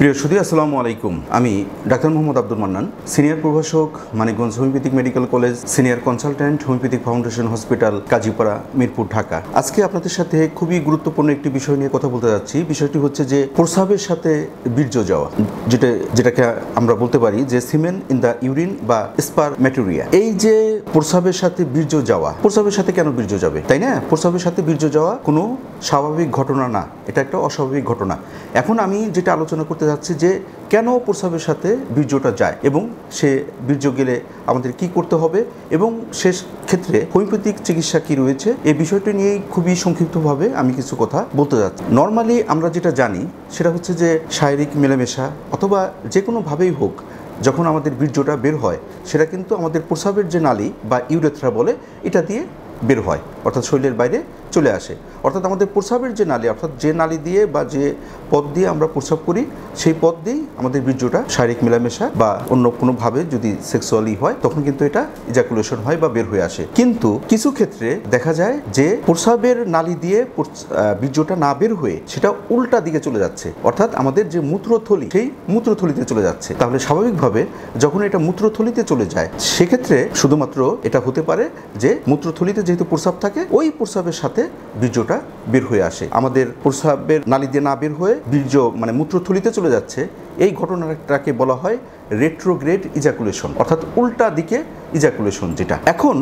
প্রিয় সুধী, আসসালামু আলাইকুম। আমি ডাক্তার মোহাম্মদ আব্দুল মান্নান, সিনিয়র প্রভাষক, Manikganj homeopathic medical college, senior consultant, homeopathic foundation hospital, Kazipara, Mirpur, Dhaka. আজকে আপনাদের সাথে খুবই গুরুত্বপূর্ণ একটি বিষয় নিয়ে কথা বলতে যাচ্ছি। বিষয়টি হচ্ছে যে প্রস্রাবের সাথে বীর্য যাওয়া, যেটাকে আমরা বলতে পারি যে সিমেন ইন দ্য ইউরিন বা স্পারমেটুরিয়া। এই যে প্রস্রাবের সাথে বীর্য যাওয়া, প্রস্রাবের সাথে কেন বীর্য যাবে, তাই না? প্রস্রাবের সাথে বীর্য যাওয়া কোনো স্বাভাবিক ঘটনা না, এটা একটা অস্বাভাবিক ঘটনা। এখন আমি যেটা আলোচনা করতে যাচ্ছি যে কেন প্রস্রাবের সাথে বীর্যটা যায় এবং সে বীর্য গেলে আমাদের কি করতে হবে এবং শেষ ক্ষেত্রে হোমিওপ্যাথিক চিকিৎসা কি রয়েছে, এই বিষয়টি নিয়েই খুবই সংক্ষিপ্তভাবে আমি কিছু কথা বলতে যাচ্ছি। নর্মালি আমরা যেটা জানি সেটা হচ্ছে যে শারীরিক মেলামেশা অথবা যে কোনোভাবেই হোক, যখন আমাদের বীর্যটা বের হয় সেটা কিন্তু আমাদের প্রস্রাবের যে নালী বা ইউরেথ্রা বলে, এটা দিয়ে বের হয়, অর্থাৎ শরীরের বাইরে চলে আসে। অর্থাৎ আমাদের প্রস্রাবের যে নালী, অর্থাৎ যে নালী দিয়ে বা যে পথ দিয়ে আমরা প্রস্রাব করি, সেই পথ দিয়েই আমাদের বীর্যটা শারীরিক মেলামেশা বা অন্য কোনোভাবে যদি সেক্সুয়ালি হয় তখন কিন্তু এটা ইজাকুলেশন হয় বা বের হয়ে আসে। কিন্তু কিছু ক্ষেত্রে দেখা যায় যে প্রস্রাবের নালী দিয়ে বীর্যটা না বের হয়ে সেটা উল্টা দিকে চলে যাচ্ছে, অর্থাৎ আমাদের যে মূত্রথলি, সেই মূত্রথলিতে চলে যাচ্ছে। তাহলে স্বাভাবিকভাবে যখন এটা মূত্রথলিতে চলে যায়, সেক্ষেত্রে শুধুমাত্র এটা হতে পারে যে মূত্রথলিতে যেহেতু প্রস্রাব থাকে, ওই প্রস্রাবের সাথে বীর্যটা বের হয়ে আসে। আমাদের প্রস্রাবের নালী দিয়ে না বের হয়ে বীর্য মানে মূত্রথলিতে চলে যাচ্ছে, এই ঘটনাটাকে বলা হয় রেট্রোগ্রেড ইজাকুলেশন, অর্থাৎ উল্টা দিকে ইজাকুলেশন। যেটা এখন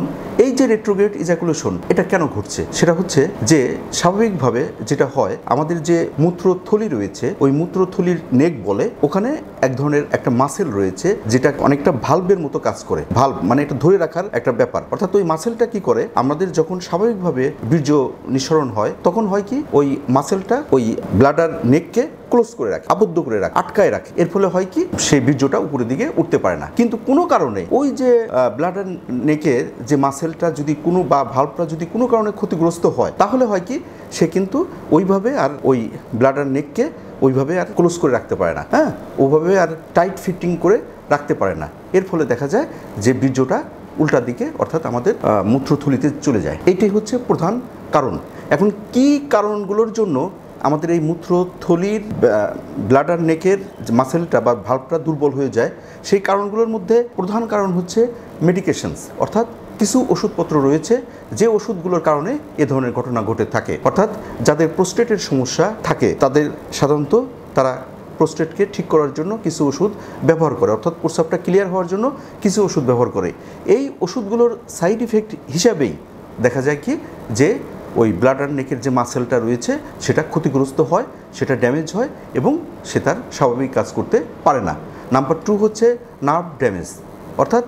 এই যে রেট্রোগ্রেড ইজাকুলেশন, এটা কেন ঘটছে? সেটা হচ্ছে যে স্বাভাবিকভাবে যেটা হয়, আমাদের যে মূত্রথলি রয়েছে, ওই মূত্রথলির নেক বলে, ওখানে এক ধরনের একটা মাসেল রয়েছে যেটা অনেকটা ভালভের মতো কাজ করে। ভালভ মানে এটা ধরে রাখার একটা ব্যাপার। অর্থাৎ ওই মাসেলটা কি করে, আমাদের যখন স্বাভাবিকভাবে বীর্য নিঃসরণ হয় তখন হয় কি, ওই মাসেলটা ওই ব্লাডার নেককে ক্লোজ করে রাখে, আবদ্ধ করে রাখে, আটকায় রাখে। এর ফলে হয় কি, সেই বীর্যটা উপরের দিকে উঠতে পারে না। কিন্তু কোনো কারণে ওই যে ব্লাডার নেকের যে মাসেলটা যদি কোনো বা ভালভটা যদি কোনো কারণে ক্ষতিগ্রস্ত হয়, তাহলে হয় কি, সে কিন্তু ওইভাবে আর ওই ব্লাডার নেককে ওইভাবে আর ক্লোজ করে রাখতে পারে না, হ্যাঁ, ওইভাবে আর টাইট ফিটিং করে রাখতে পারে না। এর ফলে দেখা যায় যে বীর্যটা উল্টা দিকে অর্থাৎ আমাদের মূত্রথলিতে চলে যায়। এইটাই হচ্ছে প্রধান কারণ। এখন কি কারণগুলোর জন্য আমাদের এই মূত্রথলির ব্লাডার নেকের মাসেলটা বা ভালভটা দুর্বল হয়ে যায়, সেই কারণগুলোর মধ্যে প্রধান কারণ হচ্ছে মেডিকেশনস, অর্থাৎ কিছু ওষুধপত্র রয়েছে যে ওষুধগুলোর কারণে এ ধরনের ঘটনা ঘটে থাকে। অর্থাৎ যাদের প্রোস্টেটের সমস্যা থাকে তাদের সাধারণত তারা প্রোস্টেটকে ঠিক করার জন্য কিছু ওষুধ ব্যবহার করে, অর্থাৎ প্রস্রাবটা ক্লিয়ার হওয়ার জন্য কিছু ওষুধ ব্যবহার করে। এই ওষুধগুলোর সাইড ইফেক্ট হিসাবেই দেখা যায় কি, যে ওই ব্লাডার নেকের যে মাসেলটা রয়েছে সেটা ক্ষতিগ্রস্ত হয়, সেটা ড্যামেজ হয় এবং সে তার স্বাভাবিক কাজ করতে পারে না। নাম্বার 2 হচ্ছে নার্ভ ড্যামেজ, অর্থাৎ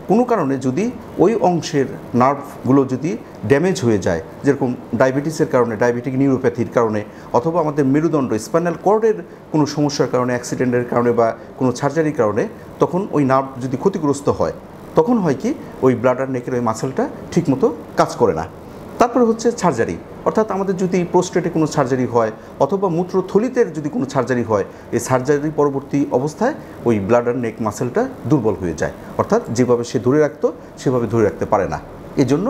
কোনো কারণে যদি ওই অংশের নার্ভগুলো যদি ড্যামেজ হয়ে যায়, যেরকম ডায়াবেটিসের কারণে, ডায়াবেটিক নিউরোপ্যাথির কারণে, অথবা আমাদের মেরুদণ্ড স্পাইনাল কর্ডের কোনো সমস্যার কারণে, অ্যাক্সিডেন্টের কারণে বা কোনো সার্জারির কারণে, তখন ওই নার্ভ যদি ক্ষতিগ্রস্ত হয়, তখন হয় কি, ওই ব্লাডার নেকের ওই মাসেলটা ঠিকমতো কাজ করে না। তারপরে হচ্ছে সার্জারি, অর্থাৎ আমাদের যদি প্রোস্টেটে কোনো সার্জারি হয় অথবা মূত্রথলিতে যদি কোনো সার্জারি হয়, এই সার্জারি পরবর্তী অবস্থায় ওই ব্লাডার নেক মাসেলটা দুর্বল হয়ে যায়, অর্থাৎ যেভাবে সে ধরে রাখতো সেভাবে ধরে রাখতে পারে না, এই জন্য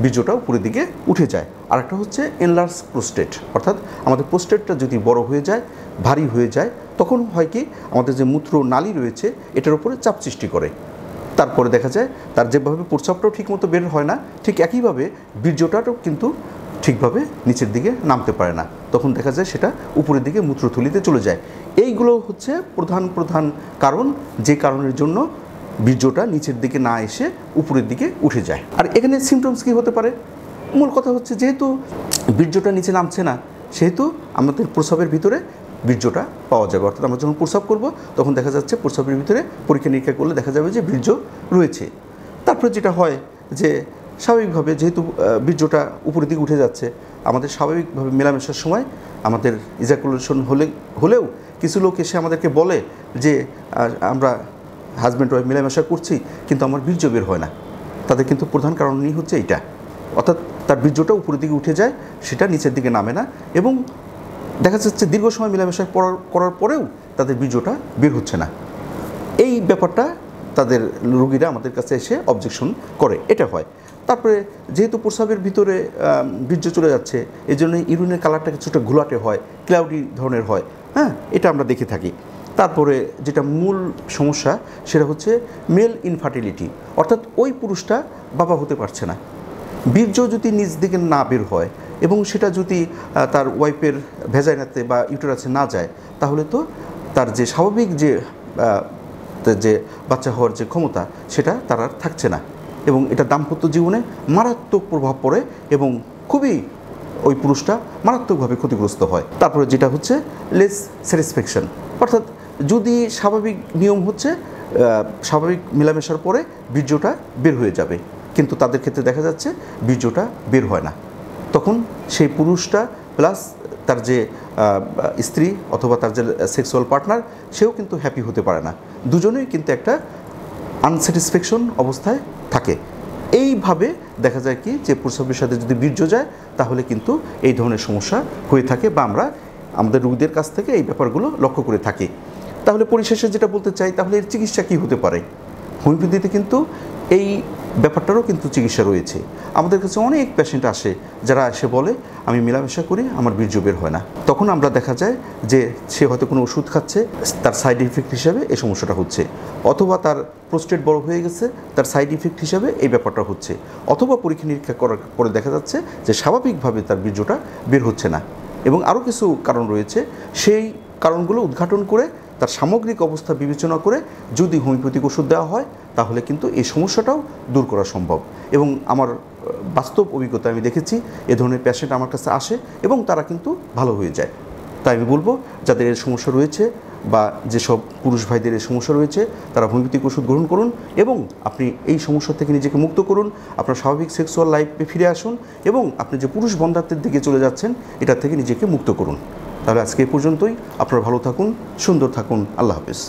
বীর্যটা উপরের দিকে উঠে যায়। আরেকটা হচ্ছে এনলার্জ প্রোস্টেট, অর্থাৎ আমাদের প্রোস্টেটটা যদি বড় হয়ে যায়, ভারী হয়ে যায়, তখন হয় কি, আমাদের যে মূত্র নালী রয়েছে এটার উপরে চাপ সৃষ্টি করে। তারপরে দেখা যায় তার যেভাবে প্রস্রাবটাও ঠিকমতো বের হয় না, ঠিক একইভাবে বীর্যটাও কিন্তু ঠিকভাবে নিচের দিকে নামতে পারে না, তখন দেখা যায় সেটা উপরের দিকে মূত্রথলিতে চলে যায়। এইগুলো হচ্ছে প্রধান কারণ, যে কারণের জন্য বীর্যটা নিচের দিকে না এসে উপরের দিকে উঠে যায়। আর এখানে সিমটমস কী হতে পারে? মূল কথা হচ্ছে, যেহেতু বীর্যটা নিচে নামছে না, সেহেতু আমাদের প্রস্রাবের ভিতরে বীর্যটা পাওয়া যাবে। অর্থাৎ আমরা যখন প্রস্রাব করব তখন দেখা যাচ্ছে প্রস্রাবের ভিতরে পরীক্ষা নিরীক্ষা করলে দেখা যাবে যে বীর্য রয়েছে। তারপরে যেটা হয় যে স্বাভাবিকভাবে যেহেতু বীর্যটা উপরের দিকে উঠে যাচ্ছে, আমাদের স্বাভাবিকভাবে মেলামেশার সময় আমাদের ইজাকুলেশন হলেও কিছু লোক এসে আমাদেরকে বলে যে আমরা হাজব্যান্ড ওয়াইফ মেলামেশা করছি কিন্তু আমার বীর্য বের হয় না। তাদের কিন্তু প্রধান কারণই হচ্ছে এইটা, অর্থাৎ তার বীর্যটা উপরের দিকে উঠে যায়, সেটা নিচের দিকে নামে না, এবং দেখা যাচ্ছে দীর্ঘ সময় মেলামেশা করার পরেও তাদের বীর্যটা বের হচ্ছে না। এই ব্যাপারটা তাদের রোগীরা আমাদের কাছে এসে অবজেকশন করে, এটা হয়। তারপরে যেহেতু প্রস্রাবের ভিতরে বীর্য চলে যাচ্ছে, এই জন্য ইউরিনের কালারটা কিছুটা ঘোলাটে হয়, ক্লাউডি ধরনের হয়, হ্যাঁ, এটা আমরা দেখে থাকি। তারপরে যেটা মূল সমস্যা সেটা হচ্ছে মেল ইনফার্টিলিটি, অর্থাৎ ওই পুরুষটা বাবা হতে পারছে না। বীর্য যদি নিজ দিকে না বের হয় এবং সেটা যদি তার ওয়াইফের ভেজাইনাতে বা ইউটেরাসে না যায়, তাহলে তো তার যে স্বাভাবিক যে বাচ্চা হওয়ার যে ক্ষমতা সেটা তার আর থাকছে না, এবং এটা দাম্পত্য জীবনে মারাত্মক প্রভাব পড়ে এবং খুবই ওই পুরুষটা মারাত্মকভাবে ক্ষতিগ্রস্ত হয়। তারপরে যেটা হচ্ছে লেস স্যাটিসফ্যাকশন, অর্থাৎ যদি স্বাভাবিক নিয়ম হচ্ছে স্বাভাবিক মেলামেশার পরে বীর্যটা বের হয়ে যাবে, কিন্তু তাদের ক্ষেত্রে দেখা যাচ্ছে বীর্যটা বের হয় না। তখন সেই পুরুষটা প্লাস তার যে স্ত্রী অথবা তার যে সেক্সুয়াল পার্টনার, সেও কিন্তু হ্যাপি হতে পারে না, দুজনেই কিন্তু একটা আনস্যাটিসফ্যাকশন অবস্থায় থাকে। এইভাবে দেখা যায় কি যে প্রস্রাবের সাথে যদি বীর্য যায় তাহলে কিন্তু এই ধরনের সমস্যা হয়ে থাকে, বা আমরা আমাদের রোগীদের কাছ থেকে এই ব্যাপারগুলো লক্ষ্য করে থাকি। তাহলে পরিশেষে যেটা বলতে চাই, তাহলে এর চিকিৎসা কী হতে পারে? হোমিওপ্যাথিতে কিন্তু এই ব্যাপারটারও কিন্তু চিকিৎসা রয়েছে। আমাদের কাছে অনেক পেশেন্ট আসে যারা এসে বলে আমি মেলামেশা করি, আমার বীর্য বের হয় না। তখন আমরা দেখা যায় যে সে হয়তো কোনো ওষুধ খাচ্ছে, তার সাইড ইফেক্ট হিসাবে এই সমস্যাটা হচ্ছে, অথবা তার প্রোস্টেট বড় হয়ে গেছে, তার সাইড ইফেক্ট হিসাবে এই ব্যাপারটা হচ্ছে, অথবা পরীক্ষা নিরীক্ষা করার পরে দেখা যাচ্ছে যে স্বাভাবিকভাবে তার বীর্যটা বের হচ্ছে না। এবং আরও কিছু কারণ রয়েছে, সেই কারণগুলো উদ্ঘাটন করে তার সামগ্রিক অবস্থা বিবেচনা করে যদি হোমিওপ্যাথিক ওষুধ দেওয়া হয় তাহলে কিন্তু এই সমস্যাটাও দূর করা সম্ভব। এবং আমার বাস্তব অভিজ্ঞতা আমি দেখেছি এ ধরনের পেশেন্ট আমার কাছে আসে এবং তারা কিন্তু ভালো হয়ে যায়। তাই আমি বলবো যাদের এর সমস্যা রয়েছে বা যেসব পুরুষ ভাইদের এই সমস্যা রয়েছে তারা হোমিওপ্যাথিক ওষুধ গ্রহণ করুন এবং আপনি এই সমস্যা থেকে নিজেকে মুক্ত করুন, আপনার স্বাভাবিক সেক্সুয়াল লাইফে ফিরে আসুন এবং আপনি যে পুরুষ বন্ধাত্বের দিকে চলে যাচ্ছেন এটা থেকে নিজেকে মুক্ত করুন। তাহলে আজকে এই পর্যন্তই। আপনারা ভালো থাকুন, সুন্দর থাকুন। আল্লাহ হাফেজ।